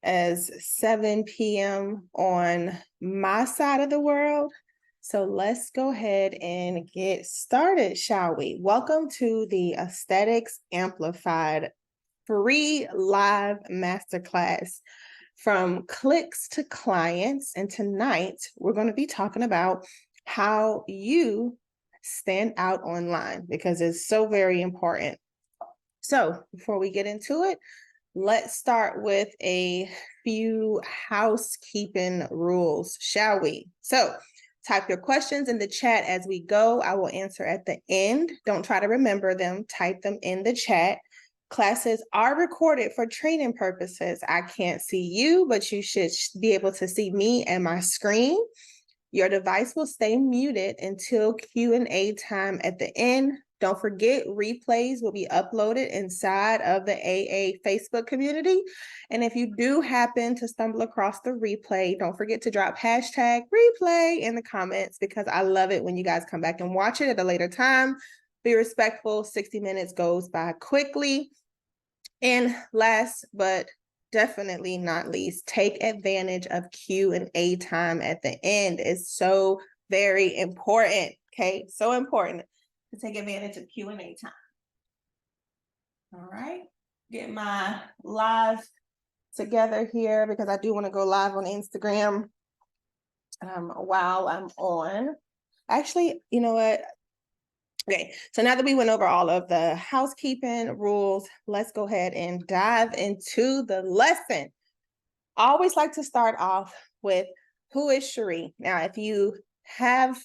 as 7 p.m. on my side of the world. So let's go ahead and get started, shall we? Welcome to the Aesthetics Amplified free live masterclass from clicks to clients. And tonight we're going to be talking about how you stand out online because it's so very important. So before we get into it, let's start with a few housekeeping rules, shall we? So type your questions in the chat as we go. I will answer at the end. Don't try to remember them. Type them in the chat. Classes are recorded for training purposes. I can't see you, but you should be able to see me and my screen. Your device will stay muted until Q&A time at the end. Don't forget, replays will be uploaded inside of the AA Facebook community. And if you do happen to stumble across the replay, don't forget to drop hashtag replay in the comments because I love it when you guys come back and watch it at a later time. Be respectful. 60 minutes goes by quickly. And last but definitely not least, take advantage of Q&A time at the end. It's so very important, okay? So important to take advantage of Q&A time. All right, get my live together here because I do want to go live on Instagram while I'm on. Actually, you know what? Okay, so now that we went over all of the housekeeping rules, let's go ahead and dive into the lesson. I always like to start off with who is Cherie? Now, if you have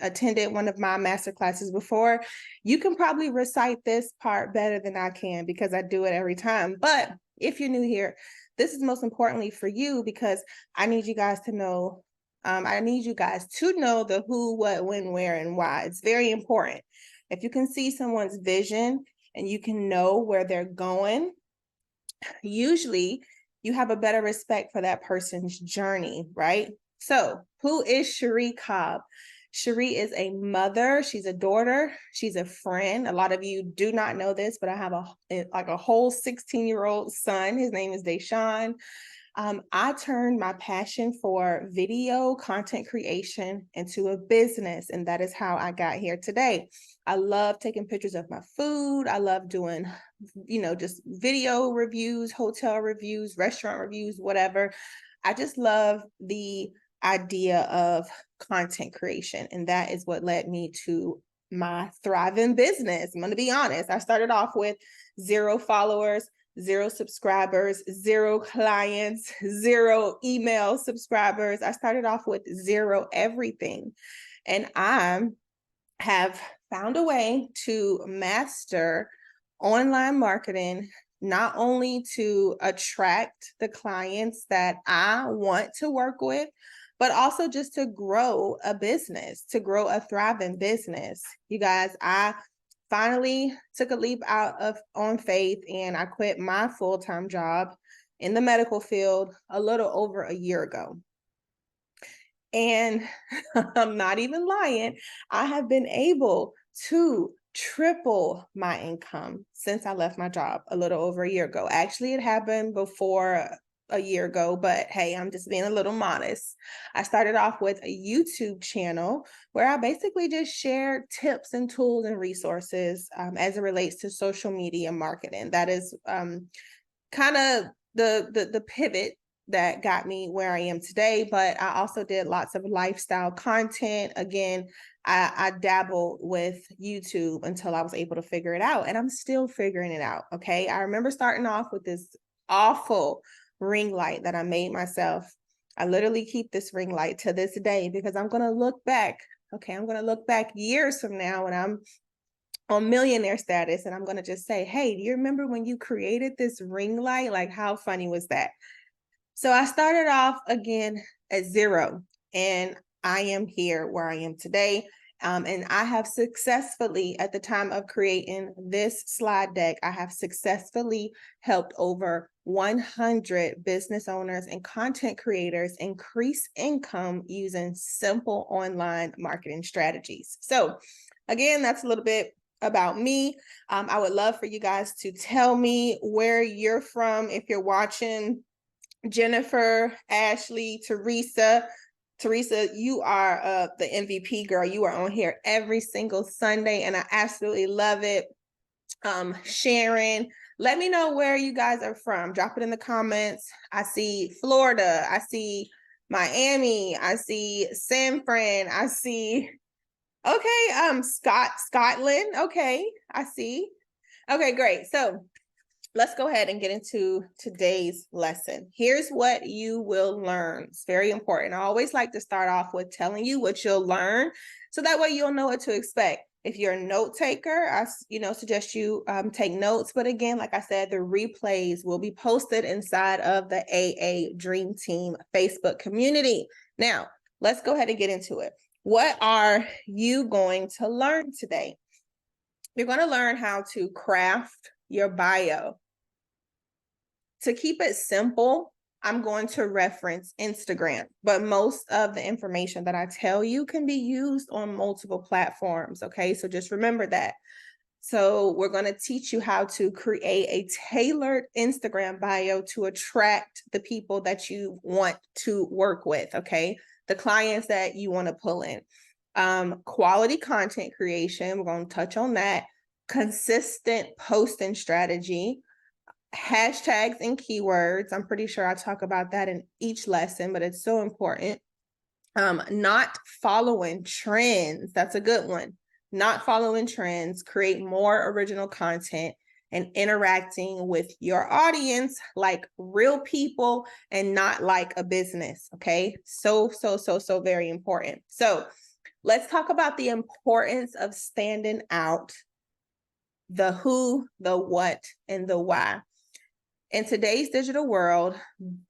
attended one of my master classes before, you can probably recite this part better than I can because I do it every time. But if you're new here, this is most importantly for you because I need you guys to know the who, what, when, where, and why. It's very important. If you can see someone's vision and you can know where they're going, usually you have a better respect for that person's journey, right? So who is Cherie Cobb? Cherie is a mother. She's a daughter. She's a friend. A lot of you do not know this, but I have a whole 16-year-old son. His name is Deshaun. I turned my passion for video content creation into a business, and that is how I got here today. I love taking pictures of my food. I love doing, just video reviews, hotel reviews, restaurant reviews, whatever. I just love the idea of content creation, and that is what led me to my thriving business. I'm going to be honest. I started off with 0 followers, 0 subscribers, 0 clients, 0 email subscribers. I started off with 0 everything. And I have found a way to master online marketing, not only to attract the clients that I want to work with, but also just to grow a business, to grow a thriving business. You guys, I finally took a leap on faith and I quit my full-time job in the medical field a little over a year ago. And I'm not even lying, I have been able to triple my income since I left my job a little over a year ago. Actually, it happened before a year ago, but hey, I'm just being a little modest. I started off with a YouTube channel where I basically just shared tips and tools and resources as it relates to social media marketing. That is kind of the pivot that got me where I am today, but I also did lots of lifestyle content. Again, I dabbled with YouTube until I was able to figure it out, and I'm still figuring it out, okay? I remember starting off with this awful ring light that I made myself. I literally keep this ring light to this day because I'm going to look back, okay? I'm going to look back years from now when I'm on millionaire status, and I'm going to just say, hey, do you remember when you created this ring light? Like, how funny was that? So I started off again at 0, and I am here where I am today. And I have successfully, at the time of creating this slide deck, I have successfully helped over 100 business owners and content creators increase income using simple online marketing strategies. So again, that's a little bit about me. I would love for you guys to tell me where you're from if you're watching Jennifer, Ashley, Teresa. Teresa, you are the MVP girl. You are on here every single Sunday, and I absolutely love it. Sharon, let me know where you guys are from. Drop it in the comments. I see Florida. I see Miami. I see San Fran. I see, okay, Scotland. Okay, I see. Okay, great. So let's go ahead and get into today's lesson. Here's what you will learn. It's very important. I always like to start off with telling you what you'll learn, so that way you'll know what to expect. If you're a note taker, I suggest you take notes. But again, like I said, the replays will be posted inside of the AA Dream Team Facebook community. Now, let's go ahead and get into it. What are you going to learn today? You're going to learn how to craft your bio. To keep it simple, I'm going to reference Instagram, but most of the information that I tell you can be used on multiple platforms, okay? So just remember that. So we're going to teach you how to create a tailored Instagram bio to attract the people that you want to work with, okay? The clients that you want to pull in. Quality content creation, we're going to touch on that. Consistent posting strategy. Hashtags and keywords. I'm pretty sure I talk about that in each lesson, but it's so important. Not following trends. That's a good one. Not following trends. Create more original content and interacting with your audience like real people and not like a business. Okay. So very important. So let's talk about the importance of standing out. The who, the what, and the why. In today's digital world,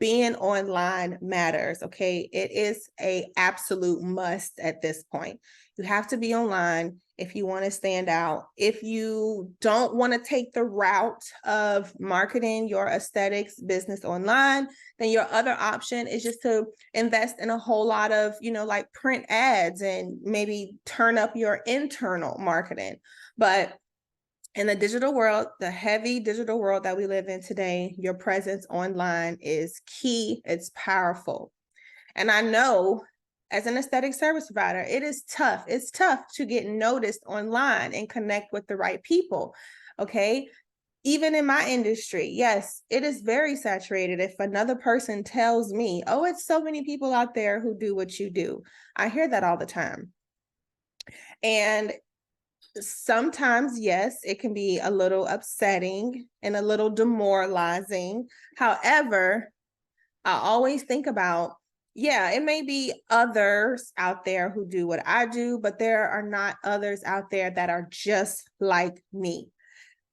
being online matters, okay? It is an absolute must at this point. You have to be online if you want to stand out. If you don't want to take the route of marketing your aesthetics business online, then your other option is just to invest in a whole lot of, like print ads and maybe turn up your internal marketing. But in the digital world, the heavy digital world that we live in today, your presence online is key. It's powerful. And I know as an aesthetic service provider, it is tough. It's tough to get noticed online and connect with the right people. Okay. Even in my industry, yes, it is very saturated. If another person tells me, oh, it's so many people out there who do what you do, I hear that all the time. And sometimes, yes, it can be a little upsetting and a little demoralizing. However, I always think about, yeah, it may be others out there who do what I do, but there are not others out there that are just like me,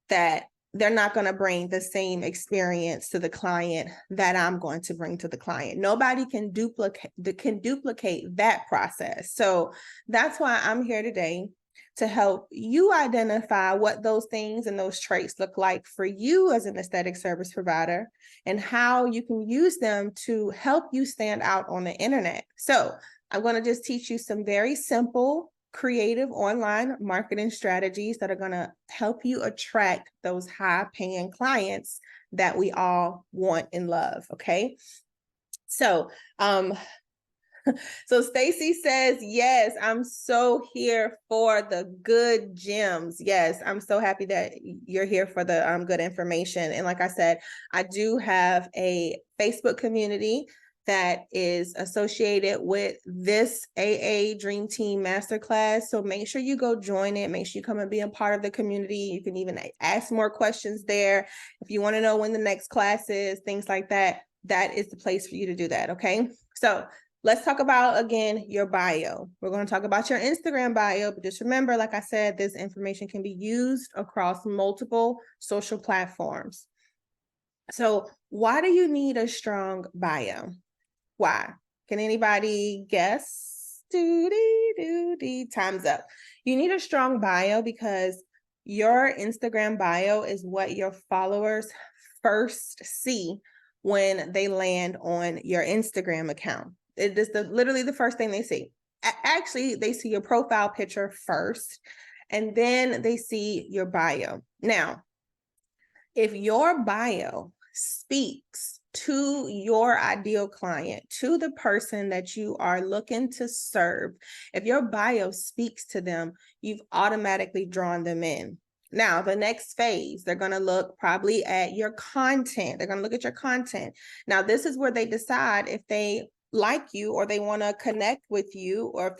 that they're not going to bring the same experience to the client that I'm going to bring to the client. Nobody can duplicate that process. So that's why I'm here today, to help you identify what those things and those traits look like for you as an aesthetic service provider, and how you can use them to help you stand out on the internet. So I'm going to just teach you some very simple, creative online marketing strategies that are going to help you attract those high-paying clients that we all want and love. Okay. So, so Stacy says, yes, I'm so here for the good gems. Yes, I'm so happy that you're here for the good information. And like I said, I do have a Facebook community that is associated with this AA Dream Team Masterclass. So make sure you go join it. Make sure you come and be a part of the community. You can even ask more questions there. If you want to know when the next class is, things like that, that is the place for you to do that. Okay. So let's talk about, again, your bio. We're going to talk about your Instagram bio, but just remember, like I said, this information can be used across multiple social platforms. So why do you need a strong bio? Why? Can anybody guess? Time's up. You need a strong bio because your Instagram bio is what your followers first see when they land on your Instagram account. It is literally the first thing they see. Actually, they see your profile picture first, and then they see your bio. Now, if your bio speaks to your ideal client, to the person that you are looking to serve. If your bio speaks to them, you've automatically drawn them in. Now, the next phase, they're going to look probably at your content. They're going to look at your content. Now, this is where they decide if they like you or they want to connect with you, or if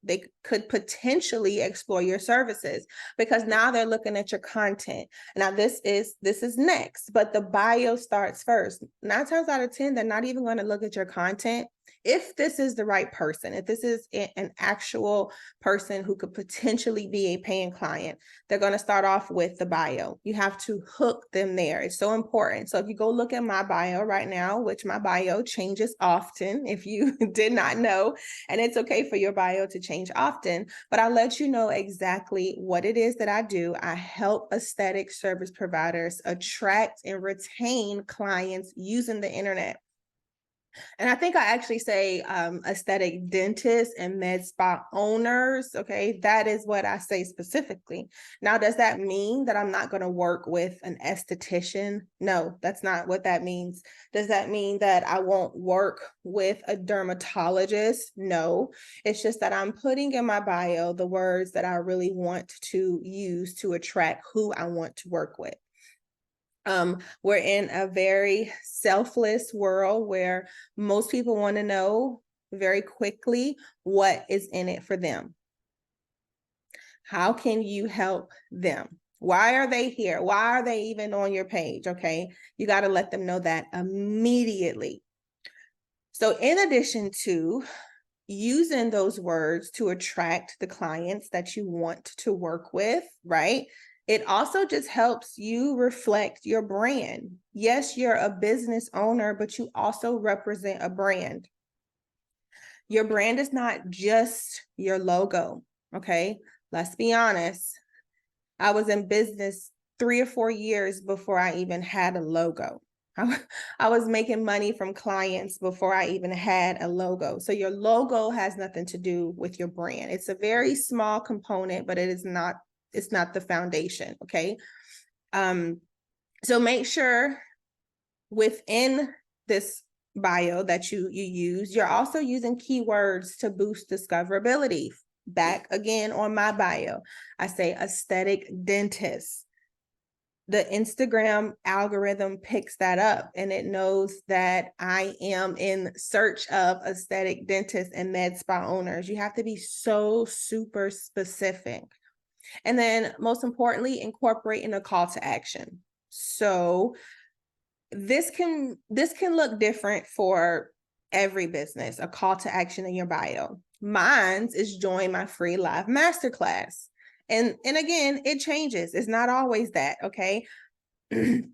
they could potentially explore your services, because now they're looking at your content. Now this is next, but the bio starts first. 9 times out of 10, they're not even going to look at your content. If this is the right person, if this is an actual person who could potentially be a paying client, they're going to start off with the bio. You have to hook them there. It's so important. So if you go look at my bio right now, which my bio changes often, if you did not know, and it's okay for your bio to change often, but I'll let you know exactly what it is that I do. I help aesthetic service providers attract and retain clients using the internet. And I think I actually say aesthetic dentists and med spa owners. Okay, that is what I say specifically. Now, does that mean that I'm not going to work with an esthetician? No, that's not what that means. Does that mean that I won't work with a dermatologist? No, it's just that I'm putting in my bio the words that I really want to use to attract who I want to work with. We're in a very selfless world where most people want to know very quickly what is in it for them. How can you help them? Why are they here? Why are they even on your page? Okay, you got to let them know that immediately. So in addition to using those words to attract the clients that you want to work with, right? It also just helps you reflect your brand. Yes, you're a business owner, but you also represent a brand. Your brand is not just your logo, okay? Let's be honest. I was in business 3 or 4 years before I even had a logo. I was making money from clients before I even had a logo. So your logo has nothing to do with your brand. It's a very small component, but it's not the foundation, okay? So make sure within this bio that you use, you're also using keywords to boost discoverability. Back again on my bio, I say aesthetic dentist. The Instagram algorithm picks that up and it knows that I am in search of aesthetic dentists and med spa owners. You have to be so super specific. And then most importantly, incorporating a call to action. So this can look different for every business, a call to action in your bio. Mine's is join my free live masterclass. And again, it changes. It's not always that, okay? 6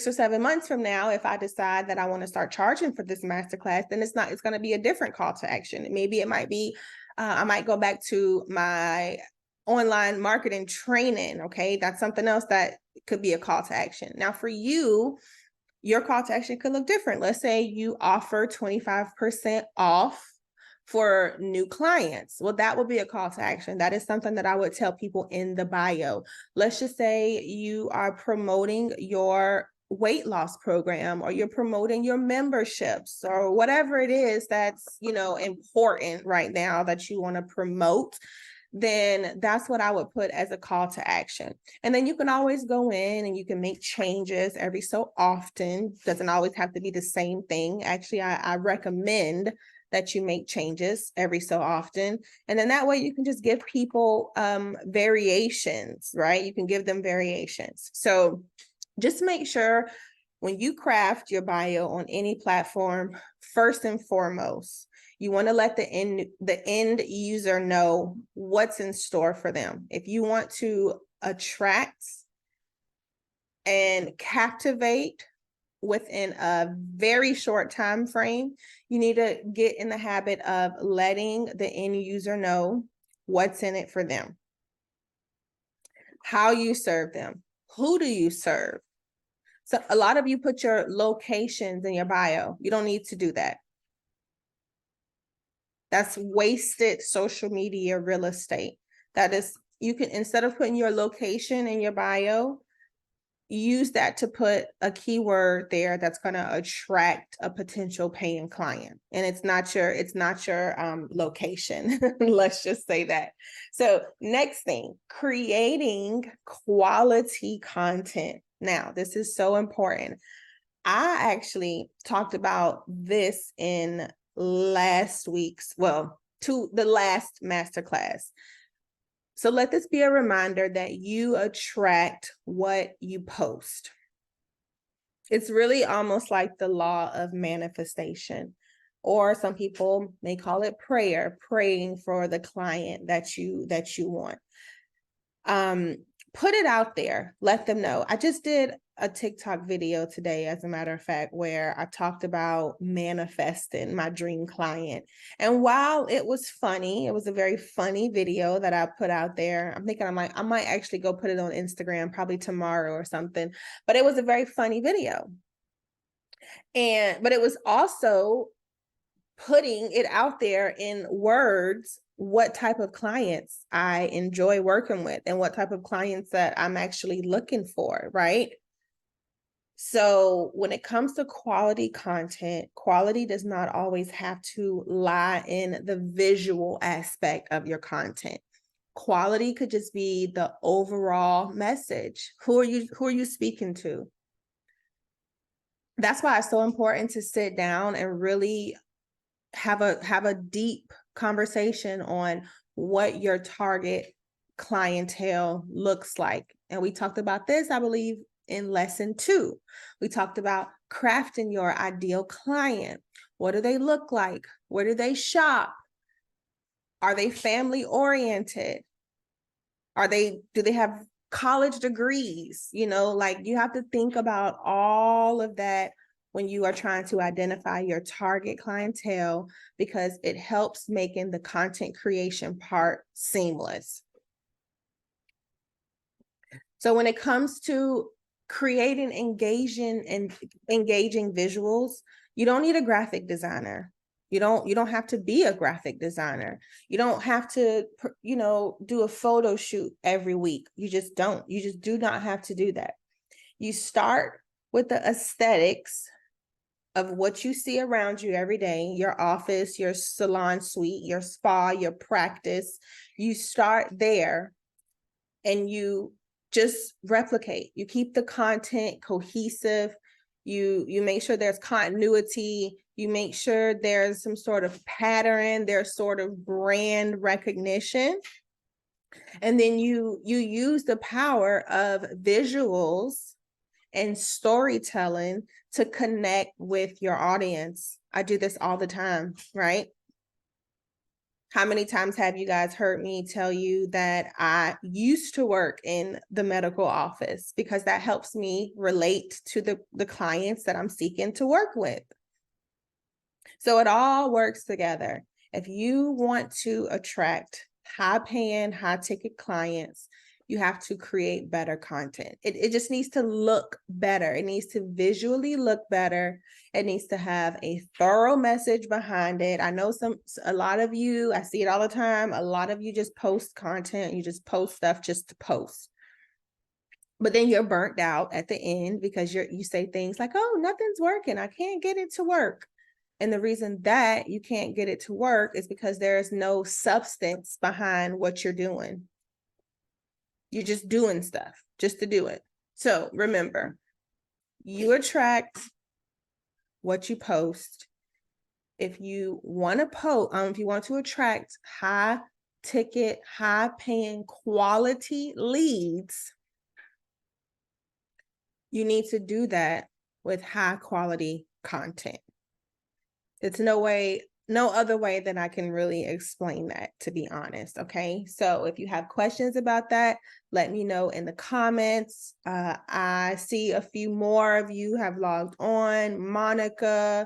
or 7 months from now, if I decide that I want to start charging for this masterclass, then it's going to be a different call to action. Maybe it might be, I might go back to my online marketing training. Okay. That's something else that could be a call to action. Now for you, your call to action could look different. Let's say you offer 25% off for new clients. Well, that would be a call to action. That is something that I would tell people in the bio. Let's just say you are promoting your weight loss program, or you're promoting your memberships, or whatever it is that's, important right now that you want to promote. Then that's what I would put as a call to action. And then you can always go in and you can make changes every so often. Doesn't always have to be the same thing. Actually, I recommend that you make changes every so often. And then that way you can just give people variations, right? You can give them variations. So just make sure when you craft your bio on any platform, first and foremost, you want to let the end user know what's in store for them. If you want to attract and captivate within a very short time frame, you need to get in the habit of letting the end user know what's in it for them, how you serve them, who do you serve. So a lot of you put your locations in your bio. You don't need to do that. That's wasted social media real estate. That is, you can, instead of putting your location in your bio, use that to put a keyword there that's going to attract a potential paying client. And it's not your location. Let's just say that. So next thing, creating quality content. Now, this is so important. I actually talked about this in last week's, the last masterclass. So let this be a reminder that you attract what you post. It's really almost like the law of manifestation, or some people may call it prayer, praying for the client that you want. Put it out there, let them know. I just did a TikTok video today, as a matter of fact, where I talked about manifesting my dream client. And while it was funny, it was a very funny video that I put out there. I'm thinking I might actually go put it on Instagram probably tomorrow or something, but it was a very funny video. But it was also putting it out there in words, what type of clients I enjoy working with and what type of clients that I'm actually looking for, right? So when it comes to quality content, quality does not always have to lie in the visual aspect of your content. Quality could just be the overall message. Who are you speaking to? That's why it's so important to sit down and really have a deep conversation on what your target clientele looks like. And we talked about this, I believe, in lesson 2. We talked about crafting your ideal client. What do they look like? Where do they shop? Are they family oriented? Do they have college degrees? You have to think about all of that when you are trying to identify your target clientele, because it helps making the content creation part seamless. So when it comes to creating engaging visuals, you don't need a graphic designer. You don't have to be a graphic designer. You don't have to, do a photo shoot every week. You just do not have to do that. You start with the aesthetics of what you see around you every day, your office, your salon suite, your spa, your practice. You start there and you just replicate. You keep the content cohesive. You make sure there's continuity. You make sure there's some sort of pattern, there's sort of brand recognition. And then you use the power of visuals and storytelling to connect with your audience. I do this all the time, right? How many times have you guys heard me tell you that I used to work in the medical office, because that helps me relate to the clients that I'm seeking to work with. So it all works together. If you want to attract high-paying, high-ticket clients, you have to create better content. It just needs to look better. It needs to visually look better. It needs to have a thorough message behind it. I know a lot of you, I see it all the time. A lot of you just post content. You just post stuff just to post. But then you're burnt out at the end because you say things like, oh, nothing's working. I can't get it to work. And the reason that you can't get it to work is because there's no substance behind what you're doing. You're just doing stuff just to do it. So remember, you attract what you post. If you want to attract high ticket, high paying quality leads, you need to do that with high quality content. It's no other way that I can really explain that, to be honest. Okay. So if you have questions about that, let me know in the comments. I see a few more of you have logged on. Monica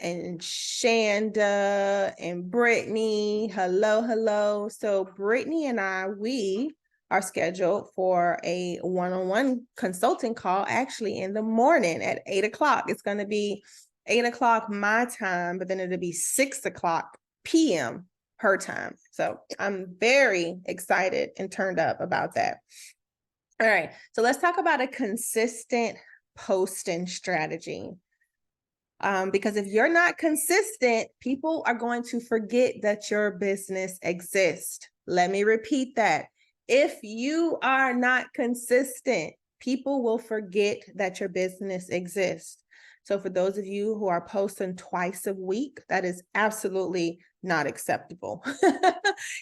and Shanda and Brittany. Hello. So Brittany and we are scheduled for a one-on-one consulting call actually in the morning at 8:00. It's going to be 8:00 my time, but then it'll be 6:00 p.m. her time. So I'm very excited and turned up about that. All right, so let's talk about a consistent posting strategy. Because if you're not consistent, people are going to forget that your business exists. Let me repeat that. If you are not consistent, people will forget that your business exists. So for those of you who are posting twice a week, that is absolutely not acceptable.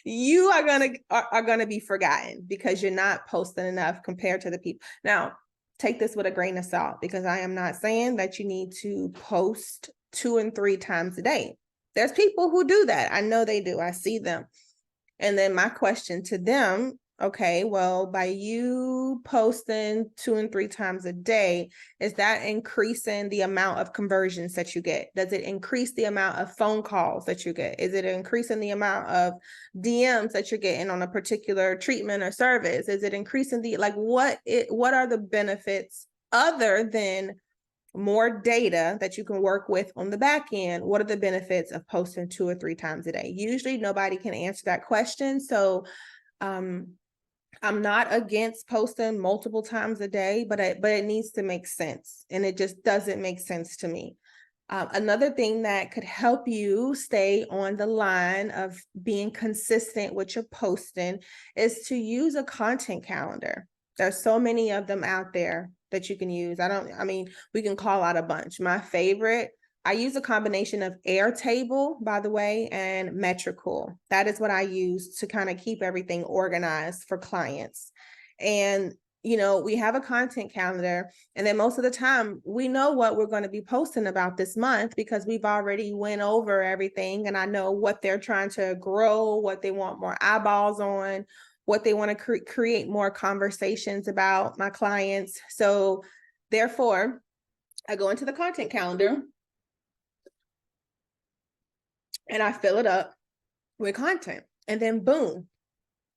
You are gonna be forgotten because you're not posting enough compared to the people. Now, take this with a grain of salt, because I am not saying that you need to post 2 and 3 times a day. There's people who do that. I know they do. I see them. And then my question to them, okay, well, by you posting 2 and 3 times a day, is that increasing the amount of conversions that you get? Does it increase the amount of phone calls that you get? Is it increasing the amount of DMs that you're getting on a particular treatment or service? Is it increasing what are the benefits other than more data that you can work with on the back end? What are the benefits of posting 2 or 3 times a day? Usually nobody can answer that question. So I'm not against posting multiple times a day, but it needs to make sense. And it just doesn't make sense to me. Another thing that could help you stay on the line of being consistent with your posting is to use a content calendar. There's so many of them out there that you can use. We can call out a bunch. My favorite, I use a combination of Airtable, by the way, and Metricool. That is what I use to kind of keep everything organized for clients. And we have a content calendar, and then most of the time we know what we're going to be posting about this month because we've already went over everything, and I know what they're trying to grow, what they want more eyeballs on, what they want to create more conversations about, my clients. So therefore, I go into the content calendar and I fill it up with content, and then boom,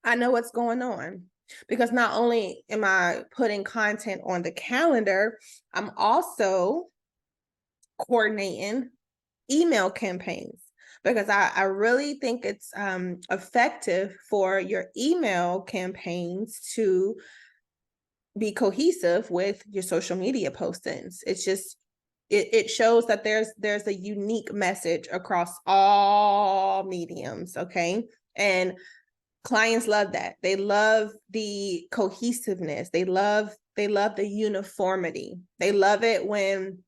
I know what's going on. Because not only am I putting content on the calendar, I'm also coordinating email campaigns, because I really think it's effective for your email campaigns to be cohesive with your social media postings. It's just, it shows that there's a unique message across all mediums, okay? And clients love that. They love the cohesiveness. They love the uniformity. They love it when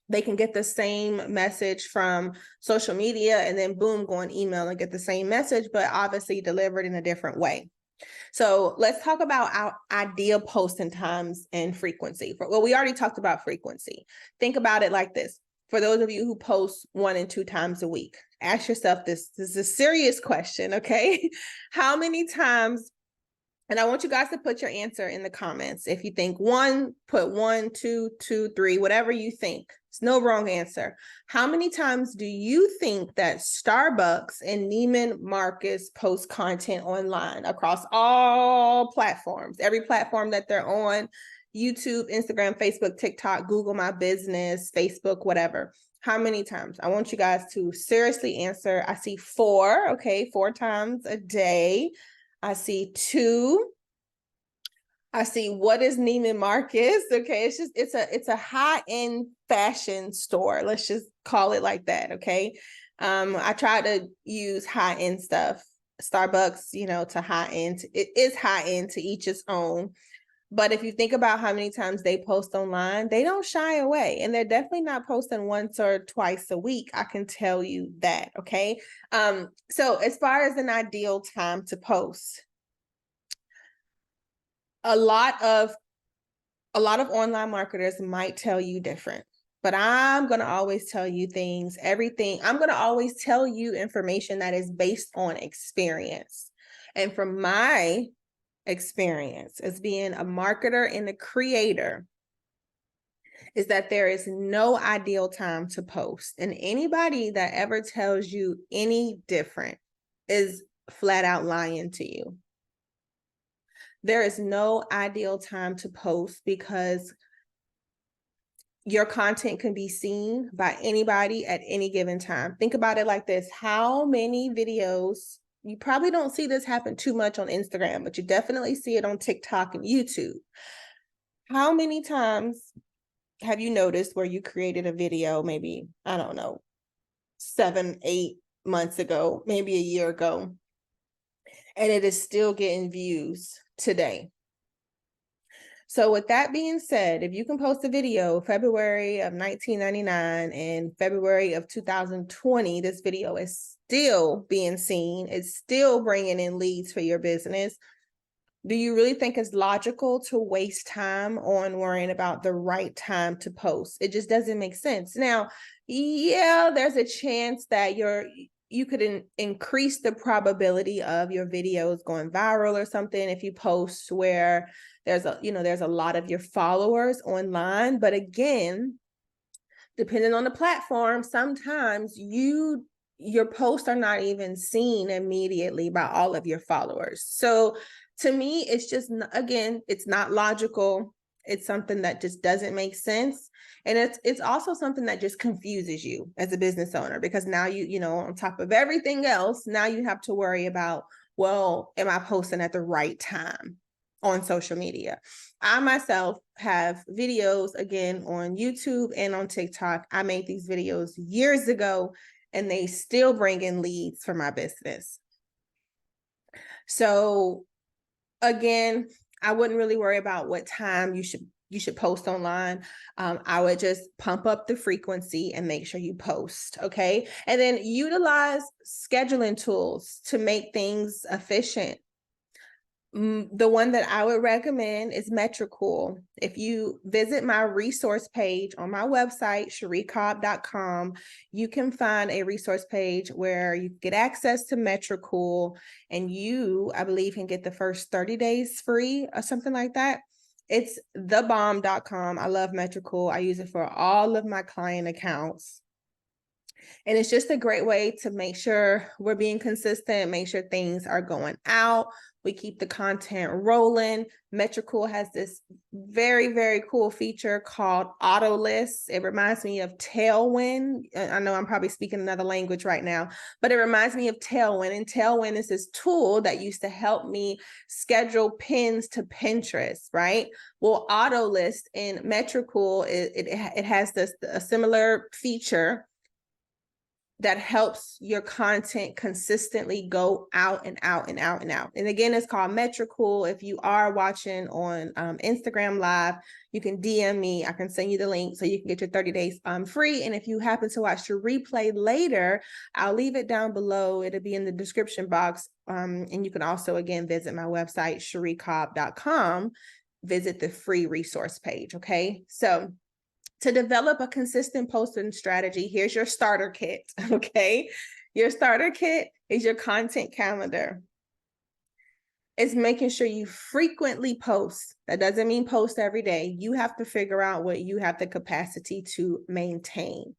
they can get the same message from social media and then boom, go on email and get the same message, but obviously delivered in a different way. So let's talk about our ideal posting times and frequency. Well, we already talked about frequency. Think about it like this. For those of you who post 1 and 2 times a week, ask yourself this is a serious question, okay? How many times, and I want you guys to put your answer in the comments. If you think 1, put 1, 2, 2, 3, whatever you think. It's no wrong answer. How many times do you think that Starbucks and Neiman Marcus post content online across all platforms, every platform that they're on? YouTube, Instagram, Facebook, TikTok, Google My Business, Facebook, whatever. How many times? I want you guys to seriously answer. I see 4, okay, 4 times a day. I see 2. I see, what is Neiman Marcus? Okay, it's a high-end fashion store. Let's just call it like that, okay? I try to use high-end stuff. Starbucks, to high-end. It is high-end, to each its own. But if you think about how many times they post online, they don't shy away. And they're definitely not posting once or twice a week. I can tell you that, okay? So as far as an ideal time to post, a lot of online marketers might tell you different, but I'm going to always tell you I'm going to always tell you information that is based on experience. And from my experience as being a marketer and a creator, is that there is no ideal time to post. And anybody that ever tells you any different is flat out lying to you. There is no ideal time to post because your content can be seen by anybody at any given time. Think about it like this. How many videos you probably don't see this happen too much on Instagram, but you definitely see it on TikTok and YouTube. How many times have you noticed where you created a video, maybe, I don't know, 7, 8 months ago, maybe a year ago, and it is still getting views today? So with that being said, if you can post a video February of 1999 and February of 2020, this video is still being seen, it's still bringing in leads for your business, do you really think it's logical to waste time on worrying about the right time to post? It just doesn't make sense. Now, yeah, there's a chance that you could increase the probability of your videos going viral or something if you post where there's a lot of your followers online. But again, depending on the platform, sometimes your posts are not even seen immediately by all of your followers. So to me, it's just, again, it's not logical. It's something that just doesn't make sense. And it's also something that just confuses you as a business owner, because now on top of everything else, now you have to worry about, well, am I posting at the right time on social media? I myself have videos, again, on YouTube and on TikTok. I made these videos years ago and they still bring in leads for my business. So again, I wouldn't really worry about what time you should post online. I would just pump up the frequency and make sure you post, okay? And then utilize scheduling tools to make things efficient. The one that I would recommend is Metricool. If you visit my resource page on my website, SherieCobb.com, you can find a resource page where you get access to Metricool, and I believe, can get the first 30 days free or something like that. It's thebomb.com. I love Metricool. I use it for all of my client accounts. And it's just a great way to make sure we're being consistent, make sure things are going out. We keep the content rolling. Metricool has this very, very cool feature called Auto Lists. It reminds me of Tailwind. I know I'm probably speaking another language right now, but it reminds me of Tailwind. And Tailwind is this tool that used to help me schedule pins to Pinterest, right? Well, Auto List in Metricool, it has a similar feature that helps your content consistently go out and out and out and out. And again, it's called Metricool. If you are watching on Instagram Live, you can DM me. I can send you the link so you can get your 30 days free. And if you happen to watch the replay later, I'll leave it down below. It'll be in the description box. And you can also, again, visit my website, SherieCobb.com. Visit the free resource page, okay? So to develop a consistent posting strategy, here's your starter kit, okay? Your starter kit is your content calendar. It's making sure you frequently post. That doesn't mean post every day. You have to figure out what you have the capacity to maintain.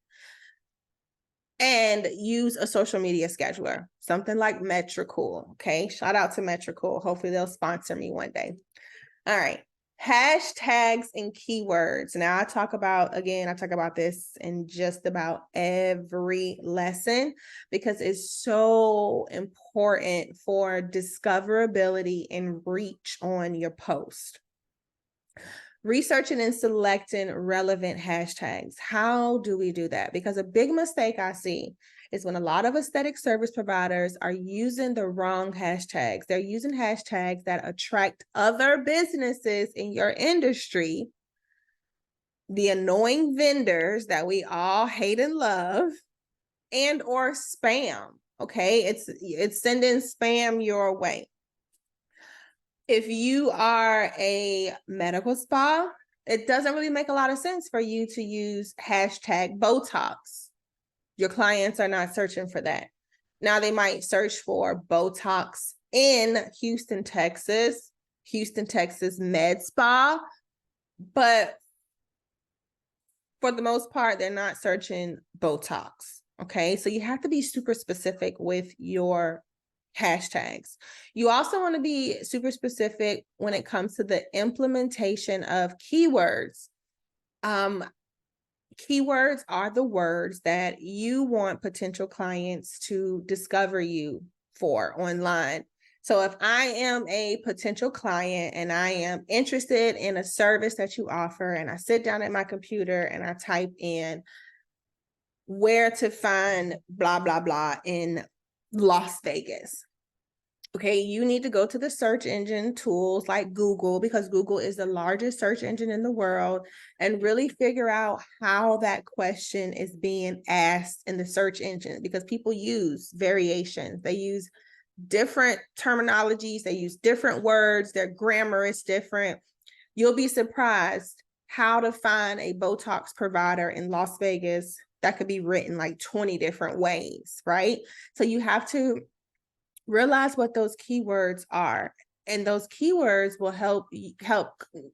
And use a social media scheduler, something like Metricool, okay? Shout out to Metricool. Hopefully they'll sponsor me one day. All right. Hashtags and keywords. Now I talk about this in just about every lesson because it's so important for discoverability and reach on your post. Researching and selecting relevant hashtags. How do we do that? Because a big mistake I see is when a lot of aesthetic service providers are using the wrong hashtags. They're using hashtags that attract other businesses in your industry, the annoying vendors that we all hate and love, and or spam, okay? It's sending spam your way. If you are a medical spa, it doesn't really make a lot of sense for you to use hashtag Botox. Your clients are not searching for that. Now they might search for Botox in Houston, Texas med spa, but for the most part, they're not searching Botox. Okay, so you have to be super specific with your hashtags. You also want to be super specific when it comes to the implementation of keywords. Keywords are the words that you want potential clients to discover you for online. So if I am a potential client and I am interested in a service that you offer, and I sit down at my computer and I type in where to find blah, blah, blah in Las Vegas. Okay, you need to go to the search engine tools like Google, because Google is the largest search engine in the world, and really figure out how that question is being asked in the search engine, because people use variations. They use different terminologies, they use different words, their grammar is different. You'll be surprised how to find a Botox provider in Las Vegas that could be written like 20 different ways, right? So you have to realize what those keywords are, and those keywords will help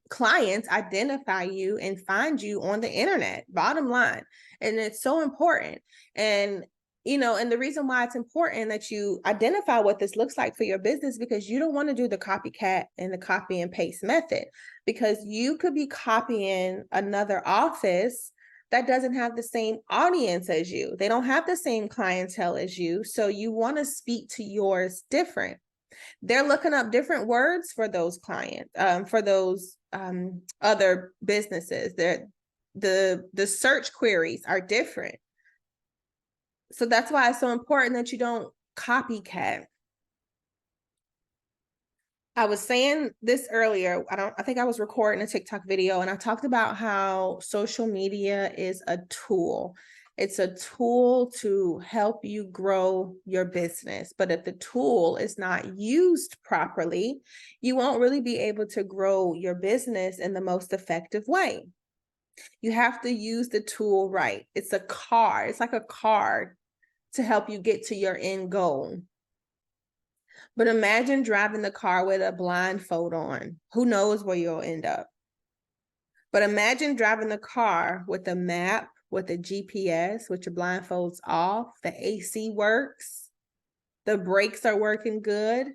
clients identify you and find you on the internet, bottom line. And it's so important. And and the reason why it's important that you identify what this looks like for your business, because you don't want to do the copycat and the copy and paste method, because you could be copying another office that doesn't have the same audience as you. They don't have the same clientele as you. So you want to speak to yours different. They're looking up different words for those clients, for those other businesses. The search queries are different. So that's why it's so important that you don't copycat. I was saying this earlier. I think I was recording a TikTok video, and I talked about how social media is a tool. It's a tool to help you grow your business. But if the tool is not used properly, you won't really be able to grow your business in the most effective way. You have to use the tool right. It's a card. It's like a card to help you get to your end goal. But imagine driving the car with a blindfold on. Who knows where you'll end up? But imagine driving the car with a map, with a GPS, with your blindfolds off, the AC works, the brakes are working good.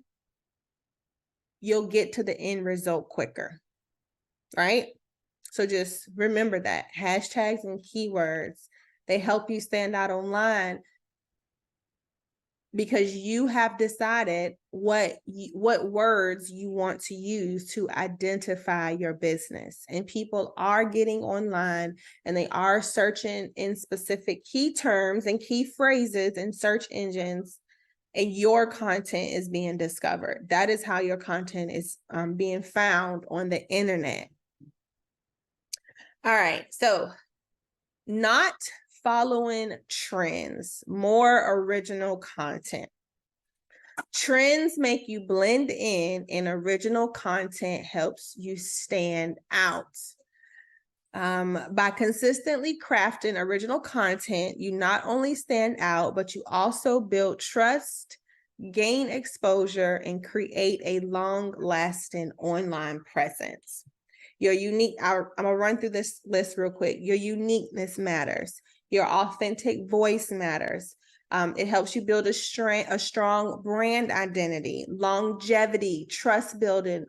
You'll get to the end result quicker, right? So just remember that. Hashtags and keywords, they help you stand out online, because you have decided what words you want to use to identify your business. And people are getting online and they are searching in specific key terms and key phrases in search engines, and your content is being discovered. That is how your content is being found on the internet. All right, so not following trends, more original content. Trends make you blend in, and original content helps you stand out. By consistently crafting original content, you not only stand out, but you also build trust, gain exposure, and create a long-lasting online presence. Your unique, I'm gonna run through this list real quick. Your uniqueness matters. Your authentic voice matters. It helps you build a strong brand identity, longevity, trust building,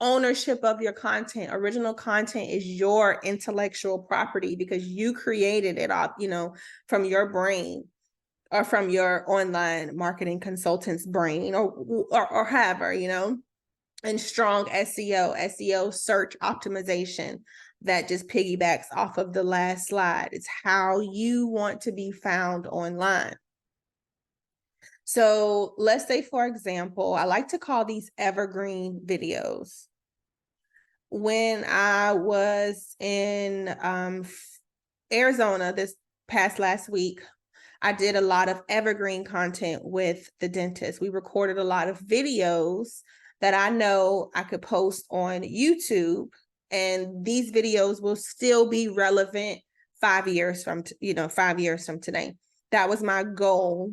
ownership of your content. Original content is your intellectual property, because you created it off, from your brain, or from your online marketing consultant's brain, or however, and strong SEO search optimization that just piggybacks off of the last slide. It's how you want to be found online. So let's say, for example, I like to call these evergreen videos. When I was in Arizona this past last week, I did a lot of evergreen content with the dentist. We recorded a lot of videos that I know I could post on YouTube, and these videos will still be relevant 5 years from, 5 years from today. That was my goal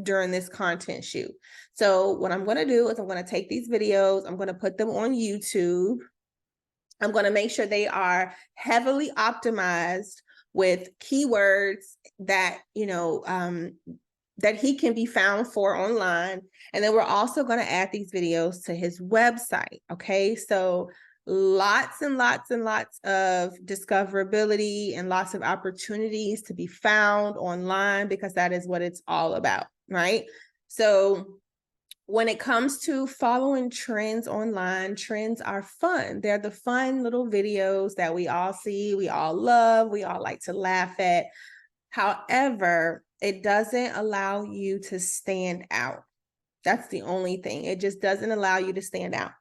during this content shoot. So what I'm going to do is I'm going to take these videos, I'm going to put them on YouTube. I'm going to make sure they are heavily optimized with keywords that, that he can be found for online. And then we're also going to add these videos to his website. Okay. So lots and lots and lots of discoverability and lots of opportunities to be found online, because that is what it's all about, right? So when it comes to following trends online, trends are fun. They're the fun little videos that we all see, we all love, we all like to laugh at. However, it doesn't allow you to stand out. That's the only thing. It just doesn't allow you to stand out.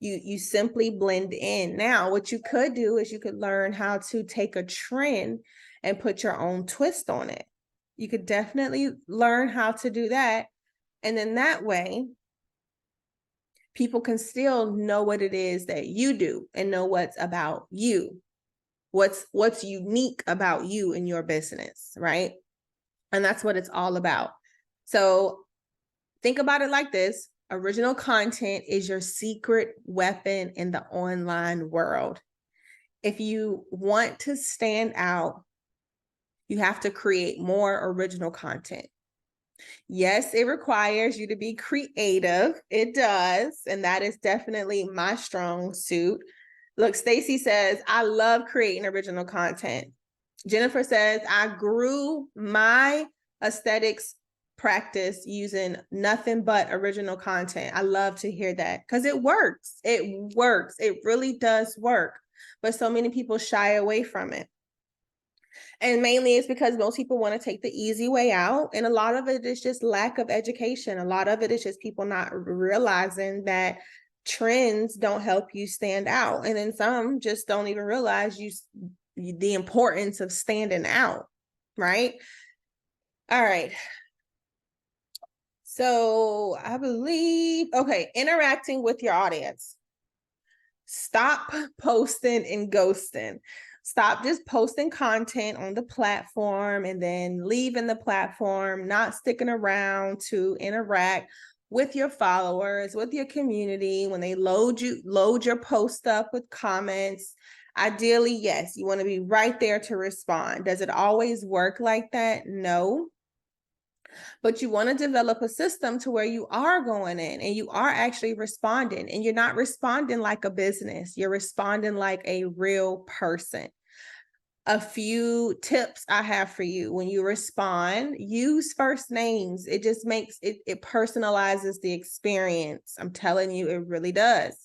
You simply blend in. Now, what you could do is you could learn how to take a trend and put your own twist on it. You could definitely learn how to do that. And then that way, people can still know what it is that you do and know what's about you. What's unique about you and your business, right? And that's what it's all about. So think about it like this. Original content is your secret weapon in the online world. If you want to stand out, you have to create more original content. Yes, it requires you to be creative. It does. And that is definitely my strong suit. Look, Stacy says, I love creating original content. Jennifer says, I grew my aesthetics practice using nothing but original content. I love to hear that because it works. It works. It really does work. But so many people shy away from it. And mainly it's because most people want to take the easy way out. And a lot of it is just lack of education. A lot of it is just people not realizing that trends don't help you stand out. And then some just don't even realize the importance of standing out, right? All right. So I believe, okay, interacting with your audience. Stop posting and ghosting. Stop just posting content on the platform and then leaving the platform, not sticking around to interact with your followers, with your community. When they load your post up with comments. Ideally, yes, you want to be right there to respond. Does it always work like that? No. But you want to develop a system to where you are going in and you are actually responding, and you're not responding like a business. You're responding like a real person. A few tips I have for you: when you respond, use first names. It just makes it personalizes the experience. I'm telling you, it really does.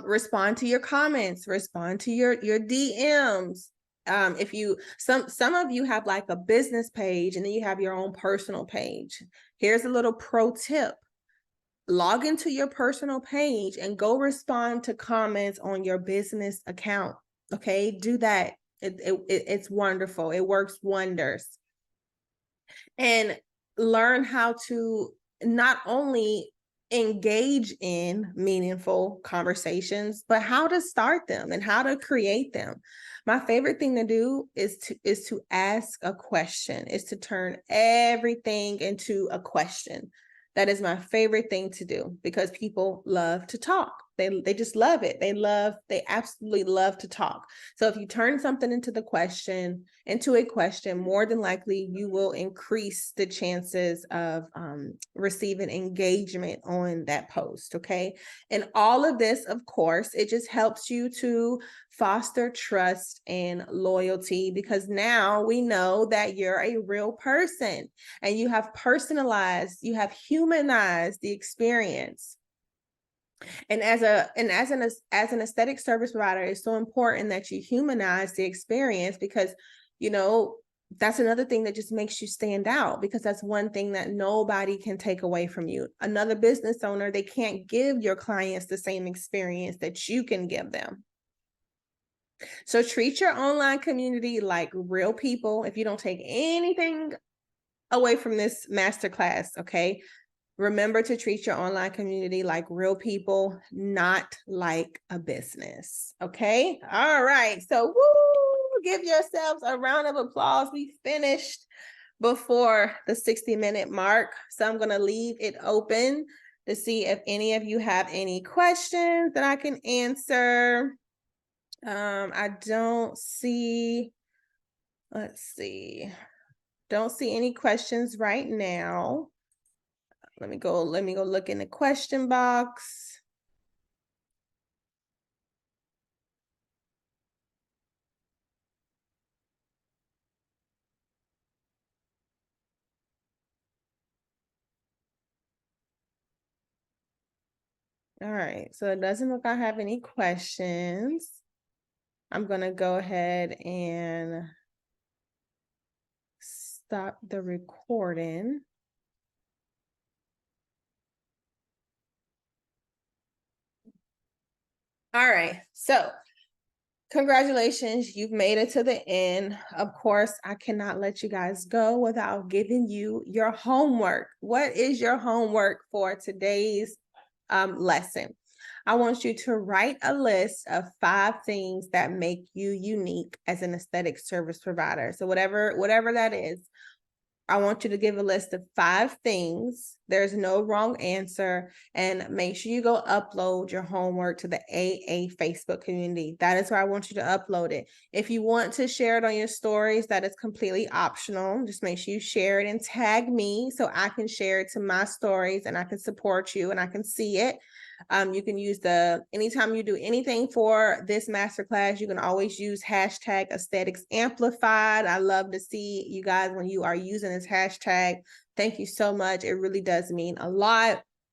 Respond to your comments, respond to your DMs. If you some of you have like a business page and then you have your own personal page. Here's a little pro tip. Log into your personal page and go respond to comments on your business account. Okay, do that. It's wonderful. It works wonders. And learn how to not only engage in meaningful conversations, but how to start them and how to create them. My favorite thing to do is to ask a question, is to turn everything into a question. That is my favorite thing to do because people love to talk. They just love it. They absolutely love to talk. So if you turn something into a question, more than likely you will increase the chances of receiving engagement on that post. Okay. And all of this, of course, it just helps you to foster trust and loyalty because now we know that you're a real person and you have humanized the experience. And as an aesthetic service provider, it's so important that you humanize the experience because, that's another thing that just makes you stand out, because that's one thing that nobody can take away from you. Another business owner, they can't give your clients the same experience that you can give them. So treat your online community like real people. If you don't take anything away from this masterclass, okay? Remember to treat your online community like real people, not like a business. Okay. All right. So woo, give yourselves a round of applause. We finished before the 60-minute mark. So I'm going to leave it open to see if any of you have any questions that I can answer. I don't see, let's see. Don't see any questions right now. Let me go look in the question box. All right, so it doesn't look like I have any questions. I'm gonna go ahead and stop the recording. All right, so congratulations, you've made it to the end. Of course, I cannot let you guys go without giving you your homework. What is your homework for today's lesson? I want you to write a list of 5 things that make you unique as an aesthetic service provider. So whatever that is, I want you to give a list of 5 things. There's no wrong answer. And make sure you go upload your homework to the AA Facebook community. That is where I want you to upload it. If you want to share it on your stories, that is completely optional. Just make sure you share it and tag me so I can share it to my stories and I can support you and I can see it. You can use anytime you do anything for this masterclass, you can always use hashtag aesthetics amplified. I love to see you guys when you are using this hashtag. Thank you so much. It really does mean a lot.